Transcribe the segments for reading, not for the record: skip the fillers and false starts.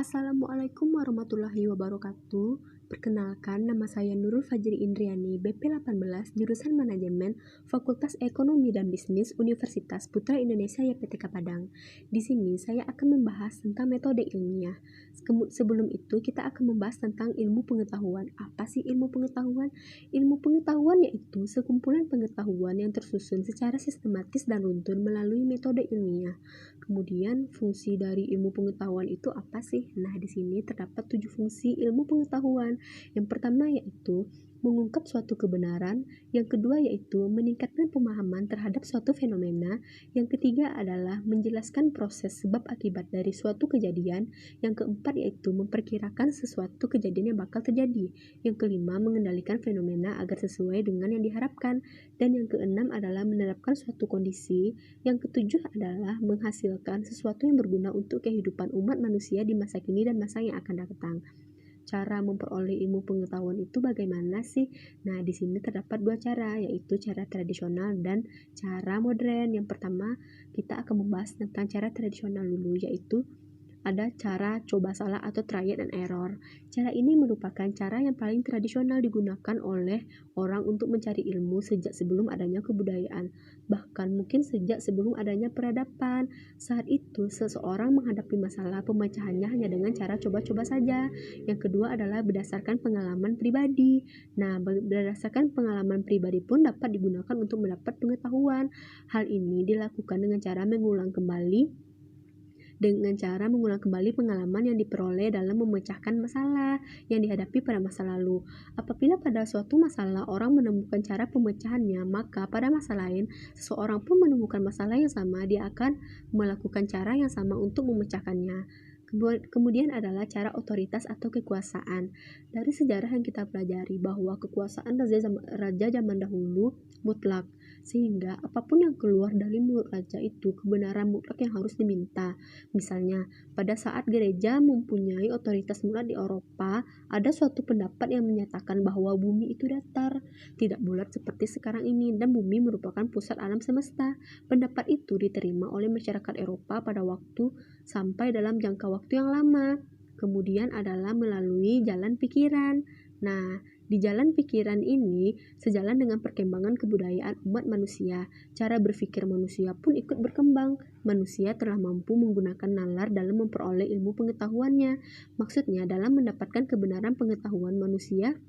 Assalamualaikum warahmatullahi wabarakatuh. Perkenalkan, nama saya Nurul Fajri Indriani, BP 18, jurusan Manajemen, Fakultas Ekonomi dan Bisnis, Universitas Putra Indonesia YPTK Padang. Di sini saya akan membahas tentang metode ilmiah. Sebelum itu, kita akan membahas tentang ilmu pengetahuan. Apa sih ilmu pengetahuan? Ilmu pengetahuan yaitu sekumpulan pengetahuan yang tersusun secara sistematis dan runtun melalui metode ilmiah. Kemudian, fungsi dari ilmu pengetahuan itu apa sih? Nah, di sini terdapat 7 fungsi ilmu pengetahuan. Yang pertama yaitu mengungkap suatu kebenaran, yang kedua yaitu meningkatkan pemahaman terhadap suatu fenomena, yang ketiga adalah menjelaskan proses sebab akibat dari suatu kejadian, yang keempat yaitu memperkirakan sesuatu kejadian yang bakal terjadi, yang kelima mengendalikan fenomena agar sesuai dengan yang diharapkan, dan yang keenam adalah menerapkan suatu kondisi, yang ketujuh adalah menghasilkan sesuatu yang berguna untuk kehidupan umat manusia di masa kini dan masa yang akan datang. Cara memperoleh ilmu pengetahuan itu bagaimana sih? Nah, di sini terdapat dua cara, yaitu cara tradisional dan cara modern. Yang pertama, kita akan membahas tentang cara tradisional dulu, yaitu ada cara coba salah atau trial and error. Cara ini merupakan cara yang paling tradisional digunakan oleh orang untuk mencari ilmu sejak sebelum adanya kebudayaan. Bahkan mungkin sejak sebelum adanya peradaban. Saat itu, seseorang menghadapi masalah pemecahannya hanya dengan cara coba-coba saja. Yang kedua adalah berdasarkan pengalaman pribadi. Nah, berdasarkan pengalaman pribadi pun dapat digunakan untuk mendapat pengetahuan. Hal ini dilakukan dengan cara mengulang kembali pengalaman yang diperoleh dalam memecahkan masalah yang dihadapi pada masa lalu. Apabila pada suatu masalah orang menemukan cara pemecahannya, maka pada masa lain seseorang pun menemukan masalah yang sama, dia akan melakukan cara yang sama untuk memecahkannya. Kemudian adalah cara otoritas atau kekuasaan. Dari sejarah yang kita pelajari bahwa kekuasaan raja zaman dahulu mutlak, sehingga apapun yang keluar dari mulut raja itu kebenaran mutlak yang harus diminta. Misalnya, pada saat gereja mempunyai otoritas mutlak di Eropa, ada suatu pendapat yang menyatakan bahwa bumi itu datar, tidak bulat seperti sekarang ini, dan bumi merupakan pusat alam semesta. Pendapat itu diterima oleh masyarakat Eropa pada waktu sampai dalam jangka waktu yang lama. Kemudian adalah melalui jalan pikiran. Nah, di jalan pikiran ini sejalan dengan perkembangan kebudayaan umat manusia. Cara berpikir manusia pun ikut berkembang. Manusia telah mampu menggunakan nalar dalam memperoleh ilmu pengetahuannya. Maksudnya, dalam mendapatkan kebenaran pengetahuan, manusia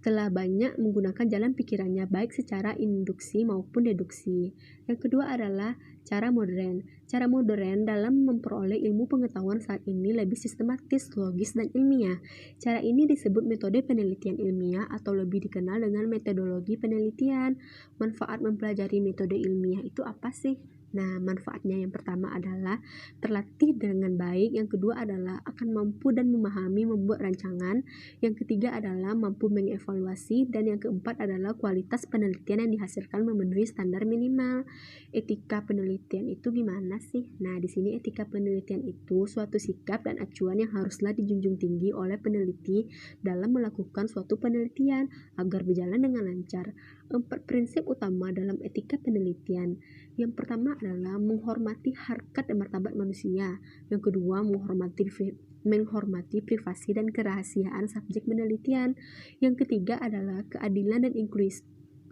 telah banyak menggunakan jalan pikirannya baik secara induksi maupun deduksi. Yang kedua adalah cara modern. Cara modern dalam memperoleh ilmu pengetahuan saat ini lebih sistematis, logis, dan ilmiah. Cara ini disebut metode penelitian ilmiah atau lebih dikenal dengan metodologi penelitian. Manfaat mempelajari metode ilmiah itu apa sih? Nah, manfaatnya yang pertama adalah terlatih dengan baik, yang kedua adalah akan mampu dan memahami membuat rancangan, yang ketiga adalah mampu mengevaluasi, dan yang keempat adalah kualitas penelitian yang dihasilkan memenuhi standar minimal. Etika penelitian itu gimana sih? Nah, di sini etika penelitian itu suatu sikap dan acuan yang haruslah dijunjung tinggi oleh peneliti dalam melakukan suatu penelitian agar berjalan dengan lancar. 4 prinsip utama dalam etika penelitian. Yang pertama adalah menghormati harkat dan martabat manusia. Yang kedua, menghormati privasi dan kerahasiaan subjek penelitian. Yang ketiga adalah keadilan dan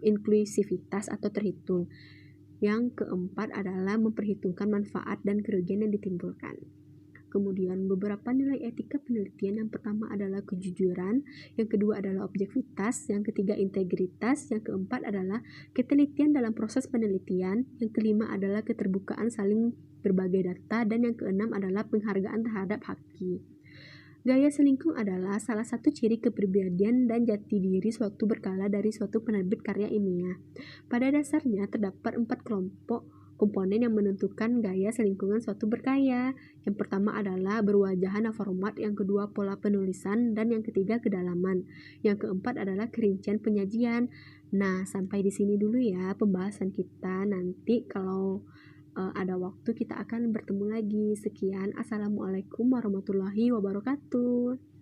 inklusivitas atau terhitung. Yang keempat adalah memperhitungkan manfaat dan kerugian yang ditimbulkan. Kemudian beberapa nilai etika penelitian, yang pertama adalah kejujuran, yang kedua adalah objektivitas, yang ketiga integritas, yang keempat adalah ketelitian dalam proses penelitian, yang kelima adalah keterbukaan saling berbagi data, dan yang keenam adalah penghargaan terhadap haki. Gaya selingkuh adalah salah satu ciri kepribadian dan jati diri suatu berkala dari suatu penerbit karya ilmiah. Pada dasarnya terdapat 4 kelompok komponen yang menentukan gaya selingkungan suatu berkarya. Yang pertama adalah berwajahan format, yang kedua pola penulisan, dan yang ketiga kedalaman. Yang keempat adalah kerincian penyajian. Nah, sampai di sini dulu ya pembahasan kita. Nanti kalau ada waktu kita akan bertemu lagi. Sekian, assalamualaikum warahmatullahi wabarakatuh.